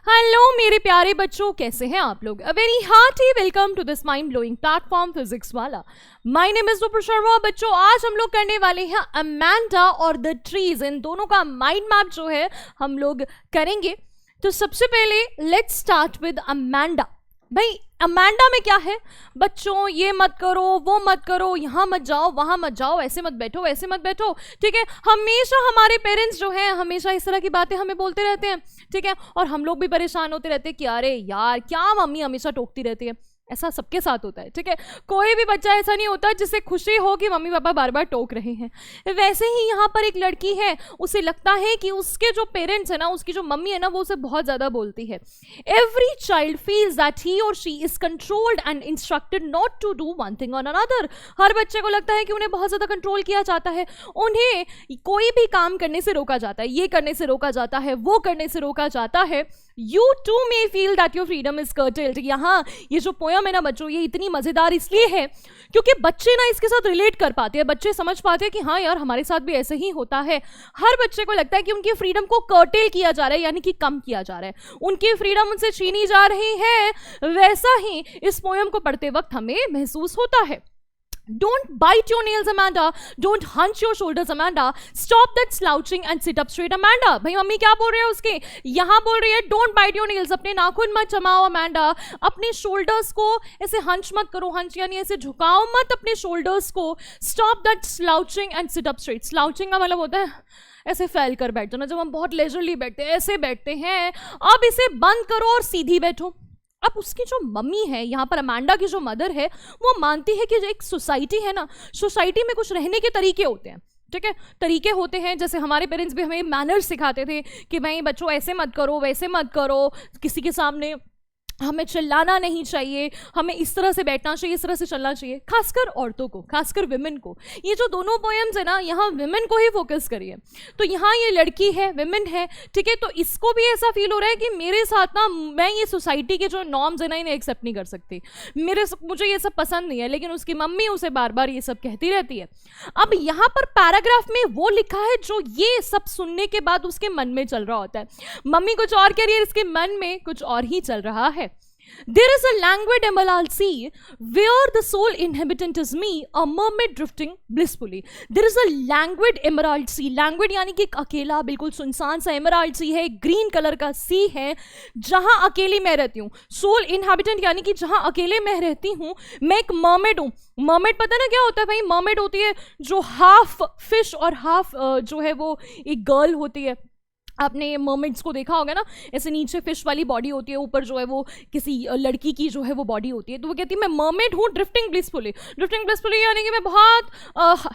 Hello मेरे प्यारे बच्चों, कैसे हैं आप लोग? A very hearty welcome to this mind blowing platform physics वाला। My name is Rupa Sharma. बच्चों, आज हम लोग करने वाले हैं अमांडा और द ट्रीज, इन दोनों का माइंड मैप जो है हम लोग करेंगे। तो सबसे पहले लेट्स स्टार्ट विद अमांडा। भाई अमांडा में क्या है बच्चों? ये मत करो, वो मत करो, यहाँ मत जाओ, वहाँ मत जाओ, ऐसे मत बैठो, वैसे मत बैठो, ठीक है। हमेशा हमारे पेरेंट्स जो हैं हमेशा इस तरह की बातें हमें बोलते रहते हैं, ठीक है। और हम लोग भी परेशान होते रहते हैं कि अरे यार क्या मम्मी हमेशा टोकती रहती है। ऐसा सबके साथ होता है, ठीक है। कोई भी बच्चा ऐसा नहीं होता जिससे खुशी हो कि मम्मी पापा बार बार टोक रहे हैं। वैसे ही यहाँ पर एक लड़की है, उसे लगता है कि उसके जो पेरेंट्स है ना, उसकी जो मम्मी है ना, वो उसे बहुत ज़्यादा बोलती है। Every child feels that he और she is controlled and instructed not to do one thing on another. हर बच्चे को लगता है कि उन्हें बहुत ज़्यादा कंट्रोल किया जाता है, उन्हें कोई भी काम करने से रोका जाता है, ये करने से रोका जाता है, वो करने से रोका जाता है। You too may feel that your freedom is curtailed। यहाँ ये जो पोयम है ना बच्चों, ये इतनी मजेदार इसलिए है क्योंकि बच्चे ना इसके साथ रिलेट कर पाते हैं, बच्चे समझ पाते हैं कि हाँ यार हमारे साथ भी ऐसे ही होता है। हर बच्चे को लगता है कि उनकी फ्रीडम को कर्टेल किया जा रहा है, यानी कि कम किया जा रहा है, उनकी फ्रीडम उनसे छीनी जा रही है। वैसा ही इस पोयम को पढ़ते वक्त हमें महसूस होता है। Don't bite your nails, Amanda. Don't hunch your shoulders, Amanda. Stop that slouching and sit up straight, Amanda. भाई मम्मी क्या बोल रही है उसके? यहाँ बोल रही है don't bite your nails. अपने नाखून मत चबाओ, Amanda. अपने shoulders को ऐसे hunch मत करो, hunch यानी ऐसे झुकाओ मत अपने shoulders को। Stop that slouching and sit up straight. Slouching का मतलब होता है ऐसे फैल कर बैठ जाना, जब हम बहुत लेजरली बैठते हैं ऐसे बैठते हैं। अब इसे बंद करो और सीधी बैठो। अब उसकी जो मम्मी है, यहाँ पर अमांडा की जो मदर है, वो मानती है कि जो एक सोसाइटी है ना, सोसाइटी में कुछ रहने के तरीके होते हैं, ठीक है। तरीके होते हैं, जैसे हमारे पेरेंट्स भी हमें मैनर्स सिखाते थे कि भाई बच्चों ऐसे मत करो, वैसे मत करो, किसी के सामने हमें चिल्लाना नहीं चाहिए, हमें इस तरह से बैठना चाहिए, इस तरह से चलना चाहिए, खासकर औरतों को, खासकर विमेन को। ये जो दोनों पोएम्स है ना, यहाँ विमेन को ही फोकस करिए। तो यहाँ ये लड़की है, विमेन है, ठीक है। तो इसको भी ऐसा फील हो रहा है कि मेरे साथ ना, मैं ये सोसाइटी के जो नॉर्म्स है ना, इन्हें एक्सेप्ट नहीं कर सकती, मुझे ये सब पसंद नहीं है। लेकिन उसकी मम्मी उसे बार बार ये सब कहती रहती है। अब यहाँ पर पैराग्राफ में वो लिखा है जो ये सब सुनने के बाद उसके मन में चल रहा होता है। मम्मी कुछ और कह रही है, इसके मन में कुछ और ही चल रहा है। There is a languid emerald sea where the sole inhabitant is me, a mermaid drifting blissfully. There is a languid emerald sea. Languid यानी कि एक अकेला बिल्कुल सुनसान सा emerald sea है, ग्रीन कलर का सी है, जहां अकेली मैं रहती हूँ। Sole inhabitant यानी कि जहां अकेले मैं रहती हूँ। मैं एक mermaid हूँ। मर्मेड पता ना क्या होता है भाई? मर्मेड होती है जो हाफ फिश और हाफ जो है वो एक गर्ल होती है। आपने मर्मेड्स को देखा होगा ना, ऐसे नीचे फिश वाली बॉडी होती है, ऊपर जो है वो किसी लड़की की जो है वो बॉडी होती है। तो वो कहती है मैं मर्मेड हूँ ड्रिफ्टिंग ब्लिसफुली। ड्रिफ्टिंग ब्लिसफुली यानी कि मैं बहुत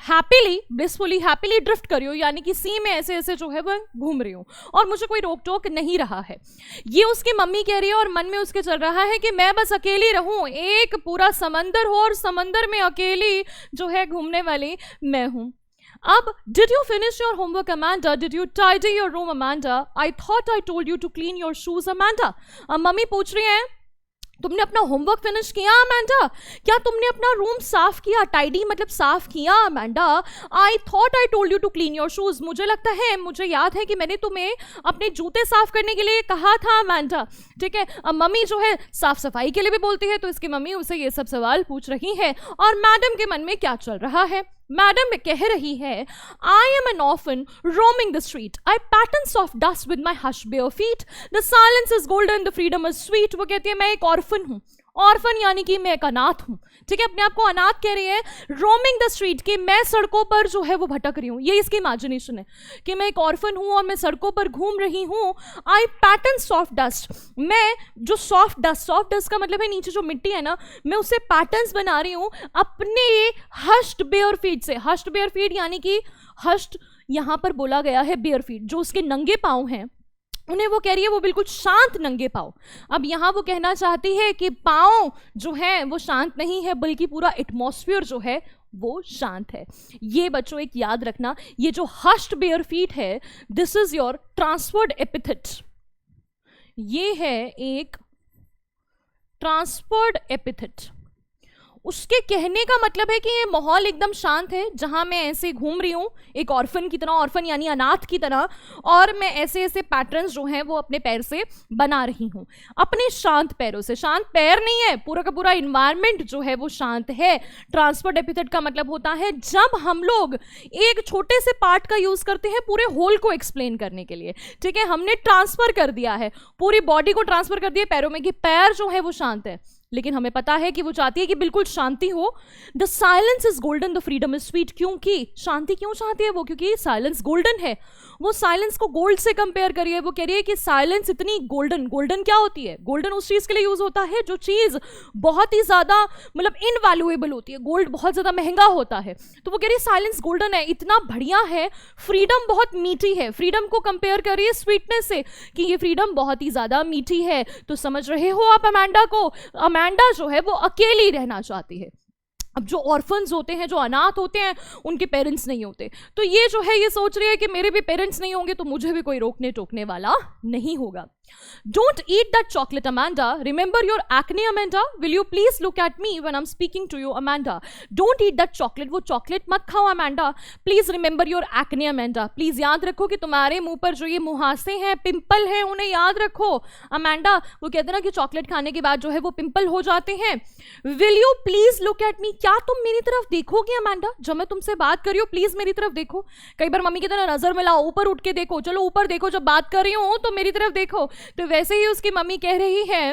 हैप्पीली ड्रिफ्ट कर रही हूँ, यानी कि सी में ऐसे ऐसे जो है वो घूम रही हूँ और मुझे कोई रोक टोक नहीं रहा है। ये उसकी मम्मी कह रही है और मन में उसके चल रहा है कि मैं बस अकेली रहूँ, एक पूरा समंदर हो और समंदर में अकेली जो है घूमने वाली मैं हूँ। अब did you finish your homework, Amanda? Did you tidy your room, Amanda? I thought I told you to clean your shoes, Amanda. अब मम्मी पूछ रही हैं तुमने अपना होमवर्क फिनिश किया अमांडा? क्या तुमने अपना रूम साफ किया? टाइडी मतलब साफ किया Amanda. I thought I told you to clean your shoes. मुझे लगता है, मुझे याद है कि मैंने तुम्हें अपने जूते साफ करने के लिए कहा था अमांडा, ठीक है। अब मम्मी जो है साफ सफाई के लिए भी बोलती है, तो इसकी मम्मी उसे ये सब सवाल पूछ रही है और मैडम के मन में क्या चल रहा है। मैडम कह रही है I M N orphan roaming the street, I pattern soft dust with my hush bare feet, the silence is golden, the freedom is sweet. वो कहती है मैं एक ऑर्फन हूँ। ऑर्फन यानी कि मैं एक अनाथ हूँ, ठीक है। अपने आप को अनाथ कह रही है। रोमिंग द स्ट्रीट कि मैं सड़कों पर जो है वो भटक रही हूँ, ये इसकी इमेजिनेशन है कि मैं एक ऑर्फन हूँ और मैं सड़कों पर घूम रही हूँ। आई पैटर्न सॉफ्ट डस्ट, मैं जो सॉफ्ट डस्ट का मतलब है नीचे जो मिट्टी है ना, मैं उससे पैटर्न्स बना रही हूँ अपने हश्ड बेयर फीट से। हश्ड बेयर फीट यानी कि हश्ड यहाँ पर बोला गया है बेयर फीट, जो उसके नंगे पाँव हैं उन्हें वो कह रही है वो बिल्कुल शांत नंगे पाँव। अब यहाँ वो कहना चाहती है कि पाँव जो है वो शांत नहीं है, बल्कि पूरा एटमॉस्फेयर जो है वो शांत है। ये बच्चों एक याद रखना, ये जो हश्ड बेयर फीट है, this is your transferred epithet. ये है एक ट्रांसफर्ड एपिथेट। उसके कहने का मतलब है कि ये माहौल एकदम शांत है, जहां मैं ऐसे घूम रही हूँ एक ऑर्फन की तरह, ऑर्फन यानी अनाथ की तरह, और मैं ऐसे ऐसे पैटर्न्स जो हैं वो अपने पैर से बना रही हूँ, अपने शांत पैरों से। शांत पैर नहीं है, पूरा का पूरा इन्वायरमेंट जो है वो शांत है। ट्रांसफर्ड एपिथेट का मतलब होता है जब हम लोग एक छोटे से पार्ट का यूज करते हैं पूरे होल को एक्सप्लेन करने के लिए। ठीक है, हमने ट्रांसफर कर दिया है, पूरी बॉडी को ट्रांसफर कर दिया पैरों में कि पैर जो है वो शांत है, लेकिन हमें पता है कि वो चाहती है कि बिल्कुल शांति हो। The silence is golden, the freedom is sweet. क्योंकि शांति क्यों चाहती है वो? क्योंकि साइलेंस गोल्डन है। वो साइलेंस को गोल्ड से कंपेयर करिए, वो कह रही है कि साइलेंस इतनी गोल्डन। गोल्डन क्या होती है? गोल्डन उस चीज के लिए यूज होता है जो चीज बहुत ही ज्यादा मतलब इनवैल्यूएबल होती है। गोल्ड बहुत ज्यादा महंगा होता है, तो वो कह रही है साइलेंस गोल्डन है, इतना बढ़िया है। फ्रीडम बहुत मीठी है, फ्रीडम को कंपेयर करिए स्वीटनेस से कि ये फ्रीडम बहुत ही ज्यादा मीठी है। तो समझ रहे हो आप अमांडा को? अमांडा जो है वो अकेली रहना चाहती है। अब जो ऑर्फन्स होते हैं, जो अनाथ होते हैं, उनके पेरेंट्स नहीं होते, तो ये जो है ये सोच रही है कि मेरे भी पेरेंट्स नहीं होंगे तो मुझे भी कोई रोकने टोकने वाला नहीं होगा। Don't eat that chocolate, Amanda. Remember your acne, Amanda. Will you please look at me when I'm speaking to you, Amanda? Don't eat that chocolate. वो chocolate मत खाओ, Amanda. Please remember your acne, Amanda. Please याद रखो कि तुम्हारे मुंह पर जो ये मुहासे हैं, पिंपल हैं, उन्हें याद रखो, Amanda. वो कहते हैं ना कि चॉकलेट खाने के बाद जो है वो पिंपल हो जाते हैं। Will you please look at me? क्या तुम मेरी तरफ देखोगे, Amanda? जब मैं तुमसे बात कर रही हूँ प्लीज मेरी तरफ देखो। कई बार मम्मी की तरह नजर मिलाओ, ऊपर उठ के देखो, चलो ऊपर देखो, जब बात कर रही हूँ तो मेरी तरफ देखो। तो वैसे ही उसकी मम्मी कह रही है।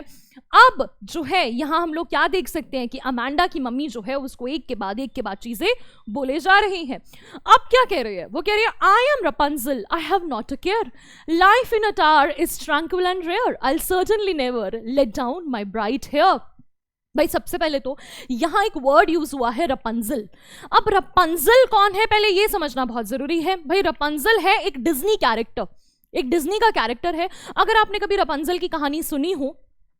अब जो है यहां हम लोग क्या देख सकते हैं कि अमांडा की मम्मी जो है उसको एक के बाद चीजें बोले जा रही हैं। अब क्या कह रही है? वो कह रही है I am Rapunzel, I have not a care, life in a tower is tranquil and rare, I will certainly never let down my bright hair. भाई सबसे पहले तो यहां एक वर्ड यूज हुआ है रपंजल। अब रपंजल कौन है पहले ये समझना बहुत जरूरी है। भाई रपंजल है एक डिज्नी कैरेक्टर, एक डिज्नी का कैरेक्टर है। अगर आपने कभी रपंजल की कहानी सुनी हो,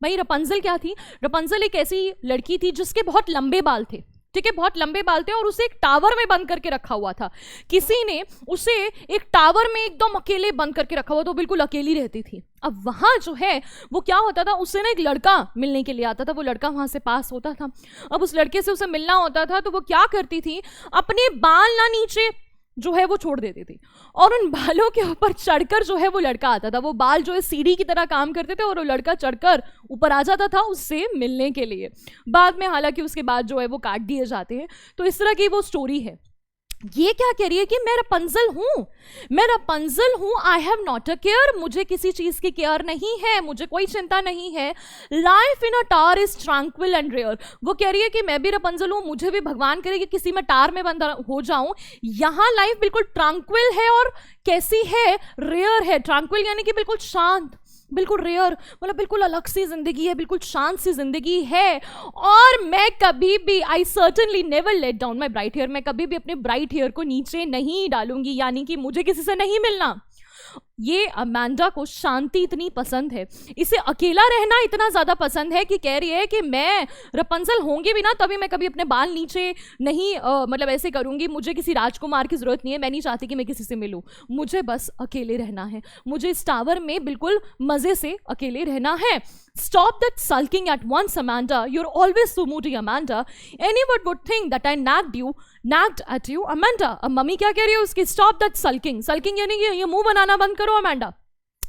भाई रपंजल क्या थी? रपंजल एक ऐसी लड़की थी जिसके बहुत लंबे बाल थे, ठीक है, बहुत लंबे बाल थे, और उसे एक टावर में बंद करके रखा हुआ था। किसी ने उसे एक टावर में एकदम अकेले बंद करके रखा हुआ, तो बिल्कुल अकेली रहती थी। अब वहां जो है वो क्या होता था, उससे ना एक लड़का मिलने के लिए आता था, वो लड़का वहां से पास होता था। अब उस लड़के से उसे मिलना होता था तो वो क्या करती थी, अपने बाल ना नीचे जो है वो छोड़ देती थी, और उन बालों के ऊपर चढ़कर जो है वो लड़का आता था। वो बाल जो है सीढ़ी की तरह काम करते थे, और वो लड़का चढ़कर ऊपर आ जाता था उससे मिलने के लिए। बाद में हालांकि उसके बाद जो है वो काट दिए जाते हैं। तो इस तरह की वो स्टोरी है। ये क्या कह रही है कि मैं रपंजल हूं, मैं रपंजल हूं, आई हैव नॉट अ केयर, मुझे किसी चीज की केयर नहीं है, मुझे कोई चिंता नहीं है। Life in a tower is tranquil and rare. वो कह रही है कि मैं भी रपंजल हूं, मुझे भी भगवान करे कि किसी में टार में बंद हो जाऊं। यहां लाइफ बिल्कुल ट्रैंक्विल है, और कैसी है? रेयर है। ट्रैंक्विल यानी कि बिल्कुल शांत, बिल्कुल रेयर, मतलब बिल्कुल अलग सी जिंदगी है, बिल्कुल शांत सी जिंदगी है। और मैं कभी भी, I certainly never let down my bright hair, मैं कभी भी अपने ब्राइट हेयर को नीचे नहीं डालूंगी, यानी कि मुझे किसी से नहीं मिलना। ये अमांडा को शांति इतनी पसंद है, इसे अकेला रहना इतना ज्यादा पसंद है कि कह रही है कि मैं रपंजल होंगी भी ना तभी मैं कभी अपने बाल नीचे नहीं मतलब ऐसे करूंगी। मुझे किसी राजकुमार की जरूरत नहीं है, मैं नहीं चाहती कि मैं किसी से मिलूं, मुझे बस अकेले रहना है, मुझे इस टावर में बिल्कुल मजे से अकेले रहना है। Stop that sulking at once, Amanda. You're always so moody, Amanda. Anyone would think that I nagged at you, Amanda. अब मम्मी क्या कह रही है उसकी? Stop that sulking. Sulking यानी कि ये मुंह बनाना बंद करो, अमांडा।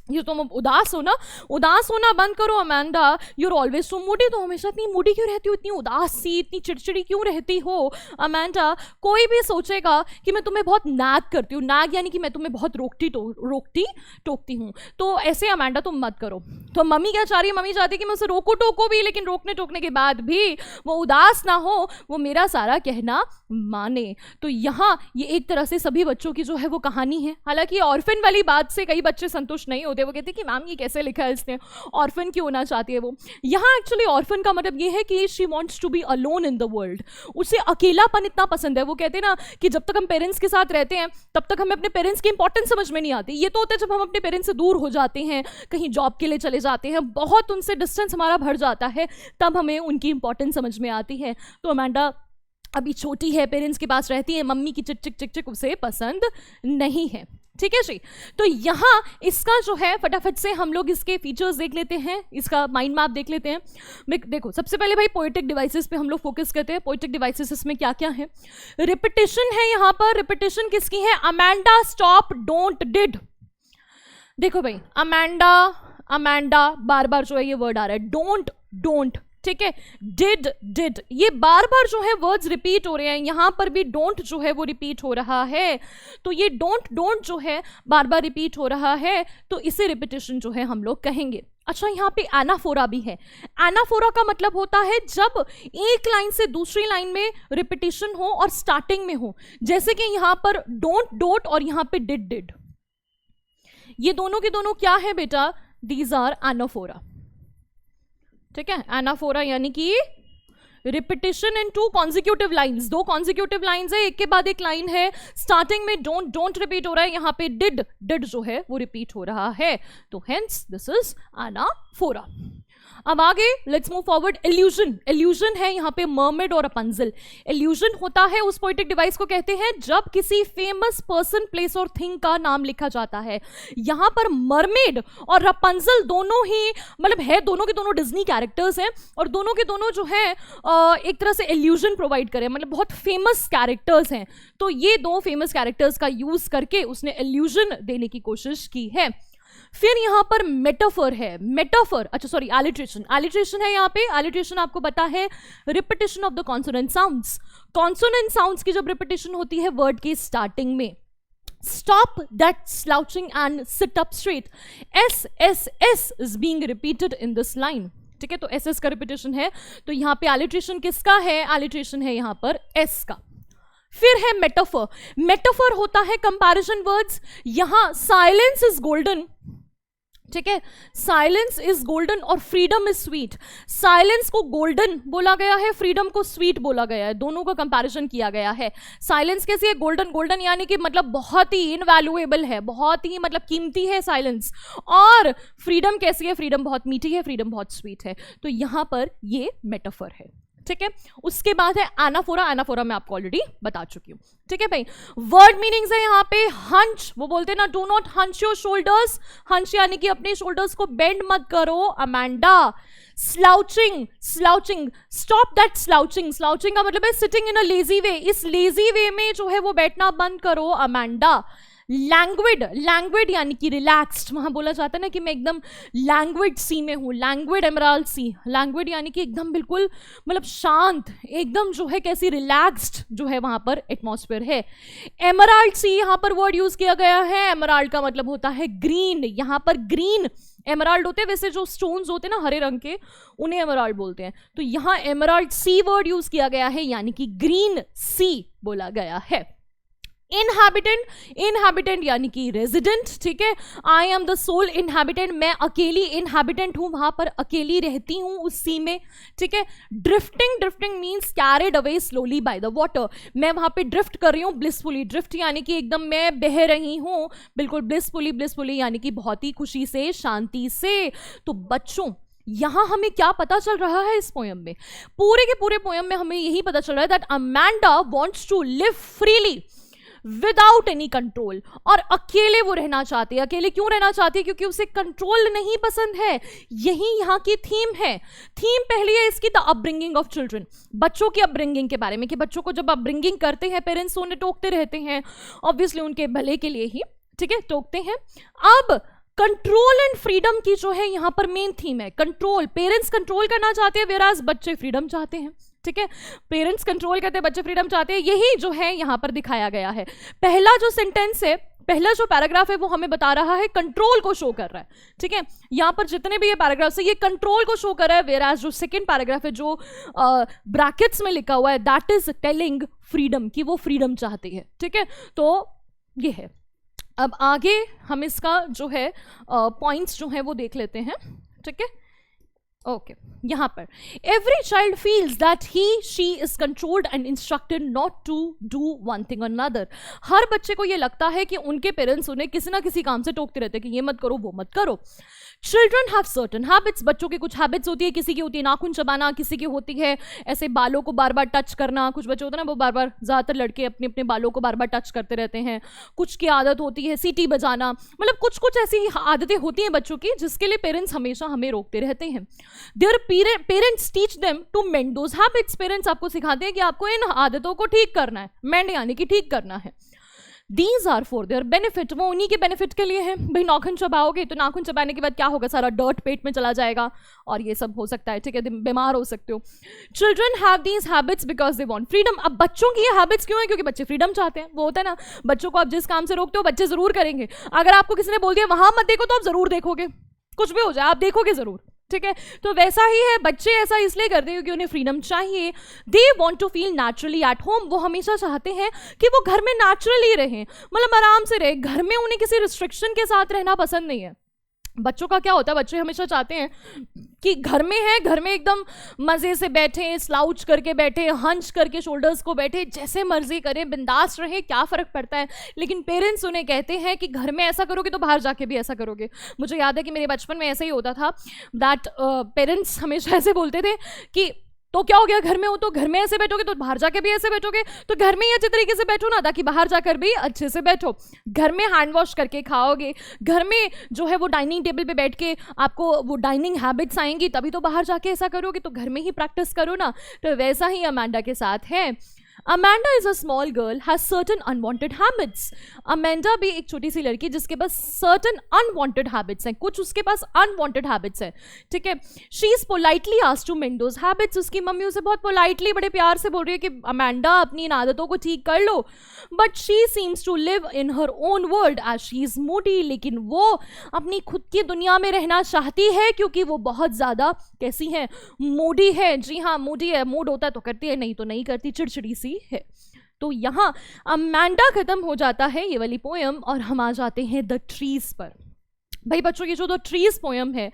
ये तुम उदास हो ना, उदास होना बंद करो, Amanda. You're always so Moody, तो हमेशा इतनी मूडी क्यों रहती हो, इतनी उदास सी, इतनी चिड़चिड़ी क्यों रहती हो, अमांडा। कोई भी सोचेगा कि मैं तुम्हें बहुत नाग करती हूँ, नाग यानी कि मैं तुम्हें बहुत रोकती टोकती हूँ, तो ऐसे अमांडा तुम मत करो। तो मम्मी क्या चाह रही है? मम्मी चाहती है कि मैं उसे टोको भी, लेकिन रोकने टोकने के बाद भी वो उदास ना हो, वो मेरा सारा कहना माने। तो यहाँ ये एक तरह से सभी बच्चों की जो है वो कहानी है। हालांकि ऑर्फन वाली बात से कई बच्चे संतुष्ट नहीं होते, वो कहते कि मैम ये कैसे लिखा है इसने, ऑर्फन क्यों होना चाहती है वो। यहाँ एक्चुअली ऑर्फन का मतलब ये है कि she wants to be alone in the world, उसे अकेलापन इतना पसंद है। वो कहते हैं ना कि जब तक हम पेरेंट्स के साथ रहते हैं तब तक हमें अपने पेरेंट्स की इंपॉर्टेंस समझ में नहीं आती। ये तो होता है जब हम अपने पेरेंट्स से दूर हो जाते हैं, कहीं जॉब के लिए चले जाते हैं, बहुत उनसे डिस्टेंस हमारा बढ़ जाता है, तब हमें उनकी इंपॉर्टेंस समझ में आती है। तो अमांडा अभी छोटी है, पेरेंट्स के पास रहती है, मम्मी की चिक चिक चिक चिक उसे पसंद नहीं है। ठीक है जी। तो यहाँ इसका जो है फटाफट से हम लोग इसके फीचर्स देख लेते हैं, इसका माइंड मैप देख लेते हैं। देखो सबसे पहले भाई पोएटिक डिवाइसेस पे हम लोग फोकस करते हैं। पोएटिक डिवाइसेस इसमें क्या क्या है? रिपीटिशन है यहाँ पर। रिपीटिशन किसकी है? Amanda, stop, don't, did. देखो भाई अमेंडा, अमेंडा बार बार जो है ये वर्ड आ रहा है, डोंट, डोंट, ठीक है, डिड, डिड, ये बार बार जो है वर्ड्स रिपीट हो रहे हैं। यहां पर भी डोंट जो है वो रिपीट हो रहा है, तो ये डोंट, डोंट जो है बार बार रिपीट हो रहा है, तो इसे रिपीटिशन जो है हम लोग कहेंगे। अच्छा यहाँ पे एनाफोरा भी है। एनाफोरा का मतलब होता है जब एक लाइन से दूसरी लाइन में रिपीटिशन हो और स्टार्टिंग में हो, जैसे कि यहां पर डोंट, डोट और यहां पे डिड, डिड, ये दोनों के दोनों क्या है बेटा? दीज आर एनाफोरा, ठीक है। एनाफोरा यानी कि रिपीटिशन इन टू कॉन्जिक्यूटिव लाइंस, दो कॉन्जिक्यूटिव लाइंस है, एक के बाद एक लाइन है, स्टार्टिंग में डोंट, डोंट रिपीट हो रहा है, यहाँ पे डिड, डिड जो है वो रिपीट हो रहा है, तो हेंस दिस इज एनाफोरा। अब आगे let's move forward. Illusion, illusion है यहाँ पे मर्मेड और रपंजल। इल्यूजन होता है उस पोएटिक डिवाइस को कहते हैं जब किसी फेमस पर्सन, प्लेस और थिंग का नाम लिखा जाता है। यहाँ पर मरमेड और रपंजल दोनों ही मतलब है, दोनों के दोनों डिज्नी कैरेक्टर्स हैं और दोनों के दोनों जो है एक तरह से इल्यूजन प्रोवाइड करें, मतलब बहुत फेमस कैरेक्टर्स हैं। तो ये दो फेमस कैरेक्टर्स का यूज करके उसने इल्यूजन देने की कोशिश की है। फिर यहां पर मेटाफर है। मेटाफर, अच्छा सॉरी, एलिट्रेशन, एलिट्रेशन है यहाँ पे। एलिट्रेशन आपको पता है repetition of the consonant sounds. Consonant sounds की जब रिपीटिशन होती है वर्ड की स्टार्टिंग में, stop that slouching and sit up straight, S is being repeated in this line, ठीक है। तो SS का रिपीटिशन है, तो यहाँ पे एलिट्रेशन किसका है? एलिट्रेशन है यहाँ पर S का। फिर है मेटाफर। मेटाफर होता है कंपैरिजन वर्ड्स। यहां साइलेंस इज गोल्डन, ठीक है, साइलेंस इज गोल्डन और फ्रीडम इज स्वीट। साइलेंस को गोल्डन बोला गया है, फ्रीडम को स्वीट बोला गया है, दोनों का कंपैरिजन किया गया है। साइलेंस कैसी है? गोल्डन, गोल्डन यानी कि मतलब बहुत ही इनवैल्यूएबल है, बहुत ही मतलब कीमती है साइलेंस। और फ्रीडम कैसी है? फ्रीडम बहुत मीठी है, फ्रीडम बहुत स्वीट है। तो यहां पर ये मेटाफर है, ठीक है। उसके बाद है एनाफोरा। एनाफोरा मैं आपको ऑलरेडी बता चुकी हूं, ठीक है भाई। वर्ड मीनिंग्स है यहाँ पे। हंच, वो बोलते हैं ना, do not hunch your shoulders, hunch यानी कि अपने शोल्डर्स को बेंड मत करो, Amanda. Slouching, slouching, stop that slouching, slouching का मतलब है सिटिंग इन अ लेजी वे, इस लेजी वे में जो है वो बैठना बंद करो, अमेंडा। लैंग्विड, लैंग्विड यानी कि रिलैक्स्ड, वहां बोला जाता है ना कि मैं एकदम लैंग्विड सी में हूं, लैंग्विड एमराल्ड सी। लैंग्विड यानी कि एकदम बिल्कुल मतलब शांत, एकदम जो है कैसी रिलैक्स्ड जो है वहां पर एटमॉस्फेयर है। एमराल्ड सी यहां पर वर्ड यूज किया गया है। एमराल्ड का मतलब होता है ग्रीन, यहां पर ग्रीन एमराल्ड होते हैं, वैसे जो स्टोन्स होते हैं ना हरे रंग के, उन्हें एमराल्ड बोलते हैं। तो यहां एमराल्ड सी वर्ड यूज किया गया है, यानी कि ग्रीन सी बोला गया है। इनहैबिटेंट, इनहैबिटेंट यानी कि रेजिडेंट, ठीक है। I am the sole inhabitant, मैं अकेली इनहैबिटेंट हूं, वहां पर अकेली रहती हूं उस सी में, ठीक है। Drifting, drifting means carried away slowly by the water, मैं वहां पे ड्रिफ्ट कर रही हूं ब्लिसफुली। ड्रिफ्ट यानी कि एकदम मैं बह रही हूं बिल्कुल ब्लिसफुली, ब्लिसफुली यानी कि बहुत ही खुशी से, शांति से। तो बच्चों यहां हमें क्या पता चल रहा है इस पोयम में? पूरे के पूरे पोयम में हमें यही पता चल रहा है that Amanda wants to live freely without any control, और अकेले वो रहना चाहती है। अकेले क्यों रहना चाहती है? क्योंकि उसे कंट्रोल नहीं पसंद है। यही यहाँ की थीम है। थीम पहली है इसकी द अपब्रिंगिंग ऑफ चिल्ड्रन, बच्चों की अपब्रिंगिंग के बारे में, कि बच्चों को जब अपब्रिंगिंग करते हैं पेरेंट्स उन्हें टोकते रहते हैं, ऑब्वियसली उनके भले के लिए ही, ठीक है, टोकते हैं। अब कंट्रोल एंड फ्रीडम की जो है यहाँ पर मेन थीम है। कंट्रोल, पेरेंट्स कंट्रोल करना चाहते हैं, वेराज बच्चे फ्रीडम चाहते हैं, ठीक है। पेरेंट्स कंट्रोल करते हैं, बच्चे फ्रीडम चाहते हैं, यही जो है यहां पर दिखाया गया है। पहला जो सेंटेंस है, पहला जो पैराग्राफ है वो हमें बता रहा है कंट्रोल को शो कर रहा है, ठीक है। यहां पर जितने भी ये पैराग्राफ है ये कंट्रोल को शो कर रहा है, वेराज जो सेकंड पैराग्राफ है जो ब्रैकेट्स में लिखा हुआ है दैट इज टेलिंग फ्रीडम, कि वो फ्रीडम चाहती है, ठीक है। तो ये है। अब आगे हम इसका जो है पॉइंट्स जो है वो देख लेते हैं, ठीक है। ओके यहाँ पर every child feels that he she is controlled and instructed not to do one thing और अनदर। हर बच्चे को ये लगता है कि उनके पेरेंट्स उन्हें किसी ना किसी काम से टोकते रहते हैं कि ये मत करो वो मत करो। चिल्ड्रन हैव सर्टन हैबिट्स, बच्चों की कुछ हैबिट्स होती है, किसी की होती है नाखून चबाना, किसी की होती है ऐसे बालों को बार बार टच करना, कुछ बच्चे होते हैं ना वो बार बार, ज़्यादातर लड़के अपने अपने बालों को बार बार टच करते रहते हैं, कुछ की आदत होती है सीटी बजाना, मतलब कुछ कुछ ऐसी आदतें होती हैं बच्चों की जिसके लिए पेरेंट्स हमेशा हमें रोकते रहते हैं। Their parents teach them to mend those habits, parents आपको सिखाते हैं कि आपको इन आदतों को ठीक करना है, मेंड यानी कि ठीक करना है। These are for their benefit, वो उन्हीं के बेनिफिट के लिए है। भाई नाखून चबाओगे तो नाखून चबाने के बाद क्या होगा, सारा डर्ट पेट में चला जाएगा और ये सब हो सकता है, ठीक है, बीमार हो सकते हो। Children have these habits because they want freedom. अब बच्चों की ये हैबिट्स क्यों है, क्योंकि बच्चे फ्रीडम चाहते हैं। वो होता है ना, बच्चों को आप जिस काम से रोकते हो बच्चे जरूर करेंगे। अगर आपको किसी ने बोल दिया वहां मत देखो तो आप जरूर देखोगे, कुछ भी हो जाए आप देखोगे जरूर, ठीक है। तो वैसा ही है, बच्चे ऐसा इसलिए करते हैं क्योंकि उन्हें फ्रीडम चाहिए। They want to feel naturally at home, वो हमेशा चाहते हैं कि वो घर में नेचुरली रहें, मतलब आराम से रहे, घर में उन्हें किसी रिस्ट्रिक्शन के साथ रहना पसंद नहीं है। बच्चों का क्या होता है, बच्चे हमेशा चाहते हैं कि घर में है, घर में एकदम मज़े से बैठे, स्लाउच करके बैठे, हंच करके शोल्डर्स को बैठे, जैसे मर्जी करें, बिंदास रहे, क्या फ़र्क पड़ता है। लेकिन पेरेंट्स उन्हें कहते हैं कि घर में ऐसा करोगे तो बाहर जाके भी ऐसा करोगे। मुझे याद है कि मेरे बचपन में ऐसा ही होता था, दैट पेरेंट्स हमेशा ऐसे बोलते थे कि तो क्या हो गया, घर में हो तो घर में ऐसे बैठोगे तो बाहर जाके भी ऐसे बैठोगे, तो घर में ही अच्छे तरीके से बैठो ना ताकि बाहर जाकर भी अच्छे से बैठो। घर में हैंड वॉश करके खाओगे, घर में जो है वो डाइनिंग टेबल पे बैठ के आपको वो डाइनिंग हैबिट्स आएंगी, तभी तो बाहर जाके ऐसा करोगे, तो घर में ही प्रैक्टिस करो ना। तो वैसा ही अमांडा के साथ है। Amanda is a small girl, has certain unwanted habits. Amanda भी एक छोटी सी लड़की जिसके पास सर्टन अनवांटेड हैबिट्स हैं, कुछ उसके पास अनवांटेड हैबिट्स हैं, ठीक है। She is politely asked to mend those habits, उसकी मम्मी उसे बहुत पोलाइटली बड़े प्यार से बोल रही है कि अमांडा अपनी इन आदतों को ठीक कर लो। But she seems to live in her own world as she is moody, लेकिन वो अपनी खुद की दुनिया में रहना चाहती है क्योंकि वो बहुत ज़्यादा कैसी है, मूडी है। जी हाँ, मूडी है, मूड होता है तो करती है, नहीं तो नहीं करती, चिड़चिड़ी सी है। तो यहाँ अमांडा खत्म हो जाता है ये वाली पोयम और हम आ जाते हैं द ट्रीज पर। भाई बच्चों, ये जो द ट्रीज पोयम है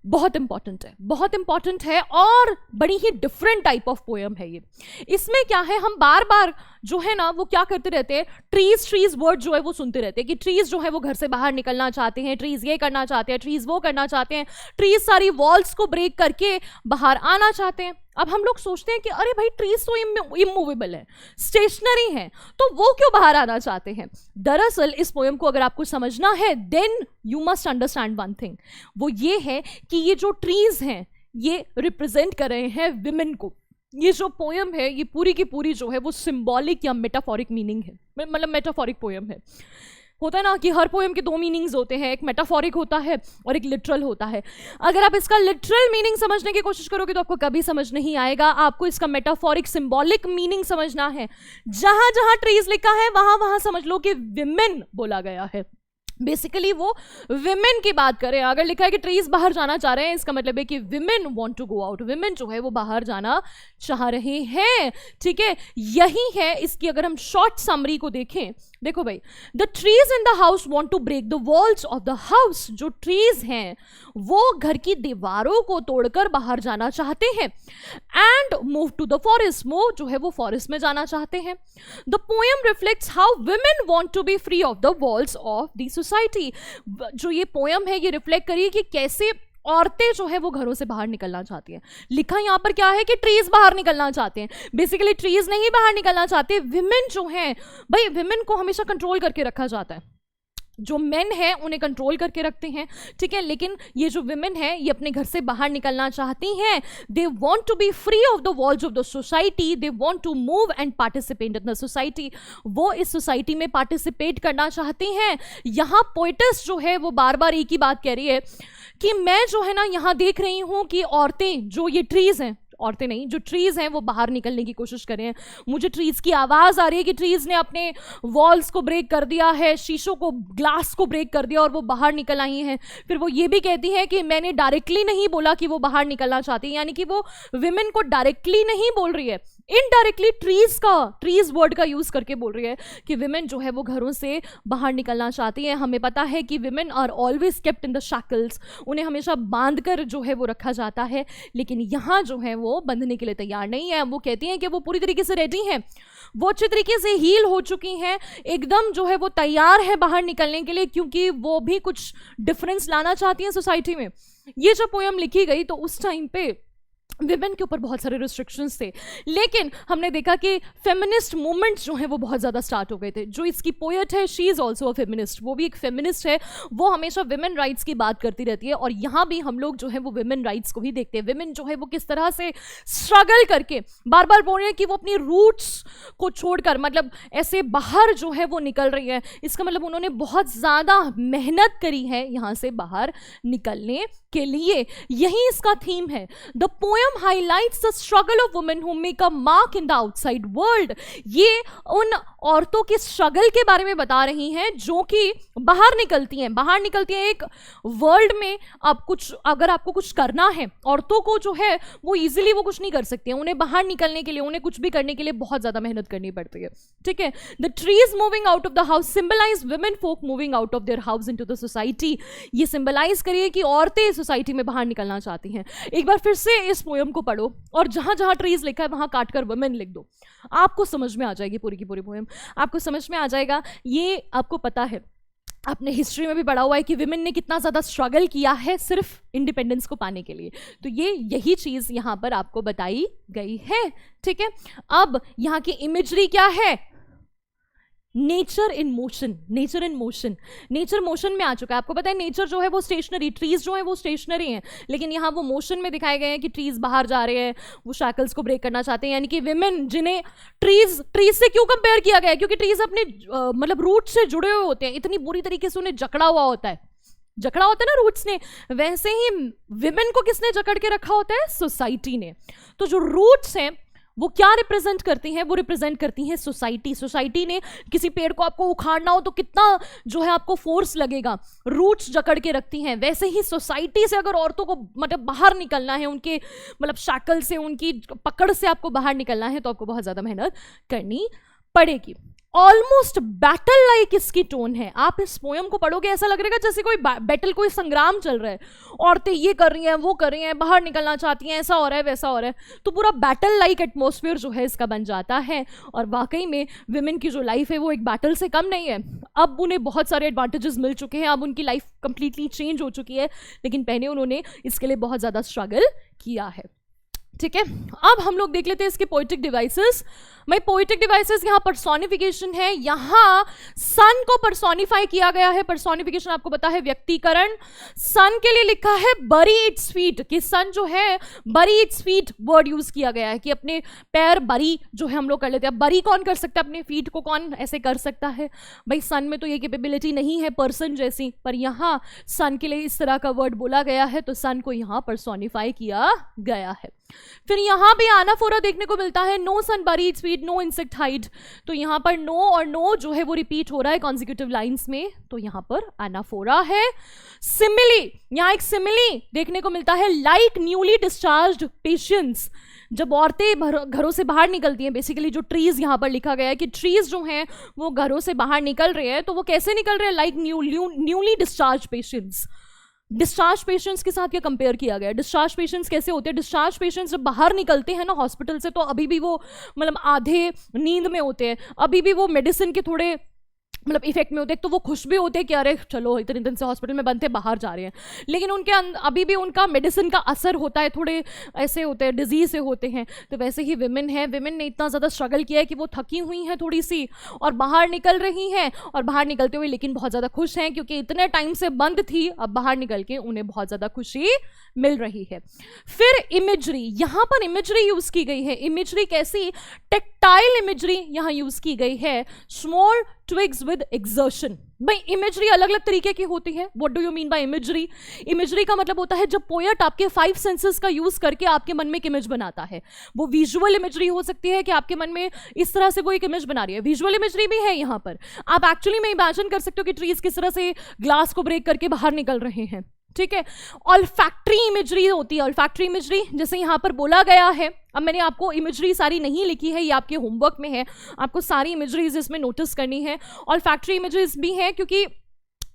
बहुत इंपॉर्टेंट है, बहुत इंपॉर्टेंट है और बड़ी ही डिफरेंट टाइप ऑफ पोयम है ये। इसमें क्या है, हम बार बार जो है ना वो क्या करते रहते हैं, ट्रीज ट्रीज वर्ड जो है वो सुनते रहते हैं कि ट्रीज जो है वो घर से बाहर निकलना चाहते हैं, ट्रीज ये करना चाहते हैं, ट्रीज वो करना चाहते हैं, ट्रीज सारी वॉल्स को ब्रेक करके बाहर आना चाहते हैं। अब हम लोग सोचते हैं कि अरे भाई ट्रीज तो इमूवेबल है, स्टेशनरी है, तो वो क्यों बाहर आना चाहते हैं। दरअसल इस पोयम को अगर आपको समझना है then you must understand one thing, वो ये है कि ये जो ट्रीज हैं ये रिप्रेजेंट कर रहे हैं विमेन को। ये जो पोयम है ये पूरी की पूरी जो है वो सिंबॉलिक या मेटाफोरिक मीनिंग है, मतलब मेटाफोरिक पोयम है। होता है ना कि हर पोएम के दो मीनिंग्स होते हैं, एक मेटाफोरिक होता है और एक लिटरल होता है। अगर आप इसका लिटरल मीनिंग समझने की कोशिश करोगे तो आपको कभी समझ नहीं आएगा, आपको इसका मेटाफोरिक सिंबॉलिक मीनिंग समझना है। जहां जहां ट्रीज लिखा है वहां वहां समझ लो कि विमेन बोला गया है, बेसिकली वो विमेन की बात करें। अगर लिखा है कि ट्रीज बाहर जाना चाह रहे हैं, इसका मतलब है कि women want to go out, women जो है वो बाहर जाना चाह रहे हैं, ठीक है। यही है इसकी, अगर हम शॉर्ट समरी को देखें, देखो भाई, the trees in the house want to break the walls of the house, जो ट्रीज हैं वो घर की दीवारों को तोड़कर बाहर जाना चाहते हैं। And move to the forest, वो जो है वो फॉरेस्ट में जाना चाहते हैं। The poem reflects how women want to be free of the walls of the society. जो ये पोएम है ये रिफ्लेक्ट करिए कि कैसे औरतें जो है वो घरों से बाहर निकलना चाहती हैं। लिखा यहाँ पर क्या है कि ट्रीज बाहर निकलना चाहते हैं, बेसिकली ट्रीज नहीं बाहर निकलना चाहते, विमेन जो हैं, भाई विमेन को हमेशा कंट्रोल करके रखा जाता है, जो मेन है उन्हें कंट्रोल करके रखते हैं, ठीक है। लेकिन ये जो विमेन है ये अपने घर से बाहर निकलना चाहती हैं। They want to be free of the walls of the society, they want to move and participate in the society, वो इस सोसाइटी में पार्टिसिपेट करना चाहती हैं। यहाँ पोएटिस जो है वो बार बार एक ही बात कह रही है कि मैं जो है ना यहाँ देख रही हूँ कि औरतें, जो ये ट्रीज हैं, औरतें नहीं, जो ट्रीज हैं वो बाहर निकलने की कोशिश कर रहे हैं। मुझे ट्रीज की आवाज आ रही है कि ट्रीज ने अपने वॉल्स को ब्रेक कर दिया है, शीशों को, ग्लास को ब्रेक कर दिया और वो बाहर निकल आई हैं। फिर वो ये भी कहती है कि मैंने डायरेक्टली नहीं बोला कि वो बाहर निकलना चाहती है, यानी कि वो विमेन को डायरेक्टली नहीं बोल रही है, इनडायरेक्टली ट्रीज वर्ड का यूज करके बोल रही है कि विमेन जो है वो घरों से बाहर निकलना चाहती है। हमें पता है कि women are always kept in the shackles, उन्हें हमेशा बांध कर जो है वो रखा जाता है, लेकिन यहाँ जो है वो बंधने के लिए तैयार नहीं है। वो कहती हैं कि वो पूरी तरीके से रेडी हैं, वो अच्छी तरीके से हील हो चुकी हैं, एकदम जो है वो तैयार है बाहर निकलने के लिए, क्योंकि वो भी कुछ डिफरेंस लाना चाहती हैं सोसाइटी में। ये जब पोयम लिखी गई तो उस टाइम पे विमेन के ऊपर बहुत सारे रिस्ट्रिक्शंस थे, लेकिन हमने देखा कि फेमिनिस्ट मूवमेंट्स जो हैं वो बहुत ज़्यादा स्टार्ट हो गए थे। जो इसकी पोएट है, she is also a feminist, वो भी एक फेमिनिस्ट है, वो हमेशा विमेन राइट्स की बात करती रहती है। और यहाँ भी हम लोग जो है वो विमेन राइट्स को ही देखते हैं। विमेन जो है वो किस तरह से स्ट्रगल करके बार बार बोल रही है कि वो अपनी रूट्स को छोड़कर मतलब ऐसे बाहर जो है वो निकल रही है। इसका मतलब उन्होंने बहुत ज़्यादा मेहनत करी है यहाँ से बाहर निकलने के लिए। यही इसका थीम है। The poem highlights the struggle of women who make a mark in the outside world. ये उन औरतों के स्ट्रगल के बारे में बता रही हैं जो कि बाहर निकलती हैं एक वर्ल्ड में। अब कुछ अगर आपको कुछ करना है, औरतों को जो है वो इजीली वो कुछ नहीं कर सकती हैं, उन्हें बाहर निकलने के लिए, उन्हें कुछ भी करने के लिए बहुत ज्यादा मेहनत करनी पड़ती है। ठीक है, the trees moving out of the house symbolise women folk moving out of their house into the society. ये सिंबलाइज करिए कि औरतें सोसाइटी में बाहर निकलना चाहती हैं। एक बार फिर से इस पोएम को पढ़ो और जहां जहां ट्रीज लिखा है वहां काटकर वुमेन लिख दो, आपको समझ में आ जाएगी पूरी की पूरी पोएम, आपको समझ में आ जाएगा। ये आपको पता है, आपने हिस्ट्री में भी पढ़ा हुआ है कि विमेन ने कितना ज़्यादा स्ट्रगल किया है सिर्फ इंडिपेंडेंस को पाने के लिए। तो यही चीज़ यहाँ पर आपको बताई गई है। ठीक है, अब यहाँ की इमेजरी क्या है? Nature in motion, nature motion में आ चुका है। आपको पता है नेचर जो है वो स्टेशनरी, ट्रीज जो है वो स्टेशनरी हैं, लेकिन यहाँ वो मोशन में दिखाए गए हैं कि ट्रीज बाहर जा रहे हैं, वो शैकल्स को ब्रेक करना चाहते हैं। यानी कि विमेन जिन्हें ट्रीज से क्यों कंपेयर किया गया है? क्योंकि ट्रीज अपने मतलब रूट से जुड़े हुए होते हैं, इतनी बुरी तरीके से उन्हें जकड़ा होता है ना रूट्स ने। वैसे ही विमेन को किसने जकड़ के रखा होता है? सोसाइटी ने। तो जो रूट्स हैं वो क्या रिप्रेजेंट करती हैं? वो रिप्रेजेंट करती हैं सोसाइटी ने। किसी पेड़ को आपको उखाड़ना हो तो कितना जो है आपको फोर्स लगेगा, रूट्स जकड़ के रखती हैं। वैसे ही सोसाइटी से अगर औरतों को मतलब बाहर निकलना है, उनके मतलब शैकल से, उनकी पकड़ से आपको बाहर निकलना है, तो आपको बहुत ज्यादा मेहनत करनी पड़ेगी। ऑलमोस्ट बैटल लाइक इसकी टोन है। आप इस पोएम को पढ़ोगे ऐसा लग रहा है जैसे कोई बैटल, कोई संग्राम चल रहा है, औरतें ये कर रही हैं, वो कर रही हैं, बाहर निकलना चाहती हैं, ऐसा हो रहा है, वैसा हो रहा है। तो पूरा बैटल लाइक एटमॉस्फेयर जो है इसका बन जाता है। और वाकई में विमेन की जो लाइफ है वो एक बैटल से कम नहीं है। अब उन्हें बहुत सारे एडवांटेजेस मिल चुके हैं, अब उनकी लाइफ कंप्लीटली चेंज हो चुकी है, लेकिन पहले उन्होंने इसके लिए बहुत ज़्यादा स्ट्रगल किया है। ठीक है, अब हम लोग देख लेते हैं इसके पोएटिक डिवाइसेस। भाई पोएटिक डिवाइसेस यहाँ पर्सोनिफिकेशन है, यहाँ सन को पर्सोनिफाई किया गया है। पर्सोनिफिकेशन आपको पता है व्यक्तिकरण। सन के लिए लिखा है बरी इट्स फीट, कि सन जो है बरी इट्स फीट वर्ड यूज किया गया है कि अपने पैर बरी जो है हम लोग कर लेते हैं। बरी कौन कर सकता है? अपने फीट को कौन ऐसे कर सकता है? भाई सन में तो ये कैपेबिलिटी नहीं है पर्सन जैसी, पर यहाँ सन के लिए इस तरह का वर्ड बोला गया है, तो सन को यहाँ पर्सोनिफाई किया गया है। फिर यहाँ भी आनाफोरा देखने को मिलता है, no sun bury its feet, no insect hide. तो यहाँ पर नो और नो जो है वो रिपीट हो रहा है कॉन्जिक्यूटिव लाइंस में, तो यहाँ पर आनाफोरा है। सिमिली, यहाँ एक सिमिली देखने को मिलता है, लाइक न्यूली डिस्चार्ज्ड पेशेंट्स। जब औरतें घरों से बाहर निकलती हैं, बेसिकली जो ट्रीज यहाँ पर लिखा गया है कि ट्रीज जो हैं वो घरों से बाहर निकल रहे हैं, तो वो कैसे निकल रहे हैं? Like newly discharge patients. Discharge patients के साथ क्या कंपेयर किया गया? डिस्चार्ज पेशेंट्स कैसे होते हैं? डिस्चार्ज पेशेंट्स जब बाहर निकलते हैं ना हॉस्पिटल से, तो अभी भी वो मतलब आधे नींद में होते हैं, अभी भी वो मेडिसिन के थोड़े मतलब इफेक्ट में होते हैं। तो वो खुश भी होते हैं कि अरे चलो इतने दिन से हॉस्पिटल में बंद थे, बाहर जा रहे हैं, लेकिन उनके अभी भी उनका मेडिसिन का असर होता है, थोड़े ऐसे होते हैं, डिजीज से होते हैं। तो वैसे ही विमेन है, विमेन ने इतना ज़्यादा स्ट्रगल किया है कि वो थकी हुई हैं थोड़ी सी और बाहर निकल रही हैं, और बाहर निकलते हुए लेकिन बहुत ज़्यादा खुश हैं क्योंकि इतने टाइम से बंद थी, अब बाहर निकल के उन्हें बहुत ज़्यादा खुशी मिल रही है। फिर इमेजरी, यहाँ पर इमेजरी यूज की गई है। इमेजरी कैसी? टेक्टाइल इमेजरी यहाँ यूज की गई है। Small twigs with exertion. भाई इमेजरी अलग अलग तरीके की होती है। What do you mean by imagery? Imagery का मतलब होता है जब पोएट आपके 5 सेंसेस का यूज करके आपके मन में एक इमेज बनाता है। वो विजुअल इमेजरी हो सकती है कि आपके मन में इस तरह से वो एक इमेज बना रही है, विजुअल इमेजरी भी है यहाँ पर। आप एक्चुअली में इमेजिन कर सकते हो कि ट्रीज किस तरह से ग्लास को ब्रेक करके बाहर निकल रहे हैं, ठीक है। ऑल्फैक्टरी इमेजरी होती है, ऑल्फैक्टरी इमेजरी जैसे यहाँ पर बोला गया है। अब मैंने आपको इमेजरी सारी नहीं लिखी है, ये आपके होमवर्क में है, आपको सारी इमेजरीज इसमें नोटिस करनी है। ऑल्फैक्टरी इमेजरीज भी है क्योंकि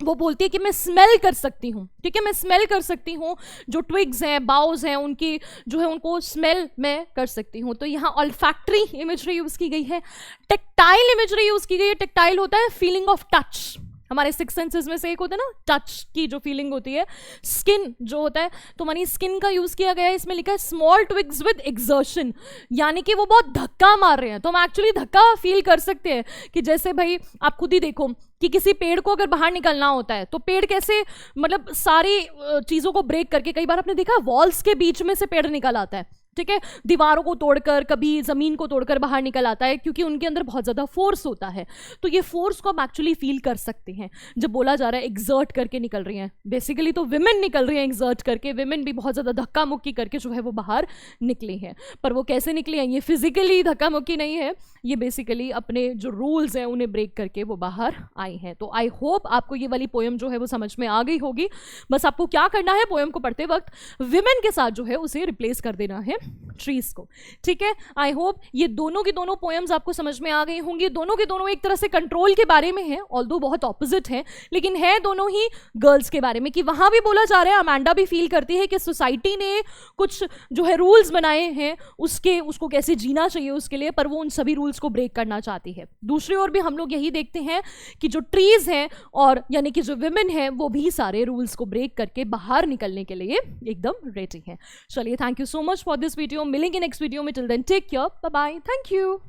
वो बोलती है कि मैं स्मेल कर सकती हूँ, ठीक है, मैं स्मेल कर सकती हूँ, जो ट्विग्स हैं, बाउज हैं, उनकी जो है उनको स्मेल मैं कर सकती हूँ। तो यहाँ ऑल्फैक्टरी इमेजरी यूज की गई है। टेक्टाइल इमेजरी यूज की गई है। टेक्टाइल होता है फीलिंग ऑफ टच, हमारे 6 सेंसेस में से एक होता है ना, टच की जो फीलिंग होती है। स्किन जो होता है, तो हमारी स्किन का यूज किया गया है, इसमें लिखा है स्मॉल ट्विग्स विद एक्सर्शन, यानी कि वो बहुत धक्का मार रहे हैं, तो हम एक्चुअली धक्का फील कर सकते हैं। कि जैसे भाई आप खुद ही देखो कि किसी पेड़ को अगर बाहर निकलना होता है तो पेड़ कैसे, मतलब सारी चीजों को ब्रेक करके, कई बार आपने देखा वॉल्स के बीच में से पेड़ निकल आता है, ठीक है, दीवारों को तोड़कर, कभी जमीन को तोड़कर बाहर निकल आता है, क्योंकि उनके अंदर बहुत ज्यादा फोर्स होता है। तो ये फोर्स को हम एक्चुअली फील कर सकते हैं जब बोला जा रहा है एग्जर्ट करके निकल रही हैं। बेसिकली तो विमेन निकल रही हैं एग्जर्ट करके, विमेन भी बहुत ज्यादा धक्का मुक्की करके जो है वो बाहर निकली हैं। पर वो कैसे निकली हैं, ये फिजिकली धक्का मुक्की नहीं है, ये बेसिकली अपने जो रूल्स हैं उन्हें ब्रेक करके वो बाहर आई हैं। तो आई होप आपको ये वाली पोएम जो है वो समझ में आ गई होगी। बस आपको क्या करना है, पोएम को पढ़ते वक्त विमेन के साथ जो है उसे रिप्लेस कर देना है ट्रीज को, ठीक है। आई होप ये दोनों की दोनों पोएम्स आपको समझ में आ गई होंगी। दोनों के दोनों एक तरह से कंट्रोल के बारे में है, ऑल्दो बहुत ऑपोजिट है, लेकिन है दोनों ही गर्ल्स के बारे में। कि वहां भी बोला जा रहा है, अमांडा भी फील करती है कि सोसाइटी ने कुछ जो है रूल्स बनाए हैं, उसको कैसे जीना चाहिए उसके लिए, पर वो उन सभी रूल्स को ब्रेक करना चाहती है। दूसरी ओर भी हम लोग यही देखते हैं कि जो ट्रीज हैं और यानी कि जो विमेन है वो भी सारे रूल्स को ब्रेक करके बाहर निकलने के लिए एकदम रेडी हैं। चलिए, thank you so much for this video. मिलेंगे नेक्स्ट वीडियो में, till then take care, bye bye, thank you.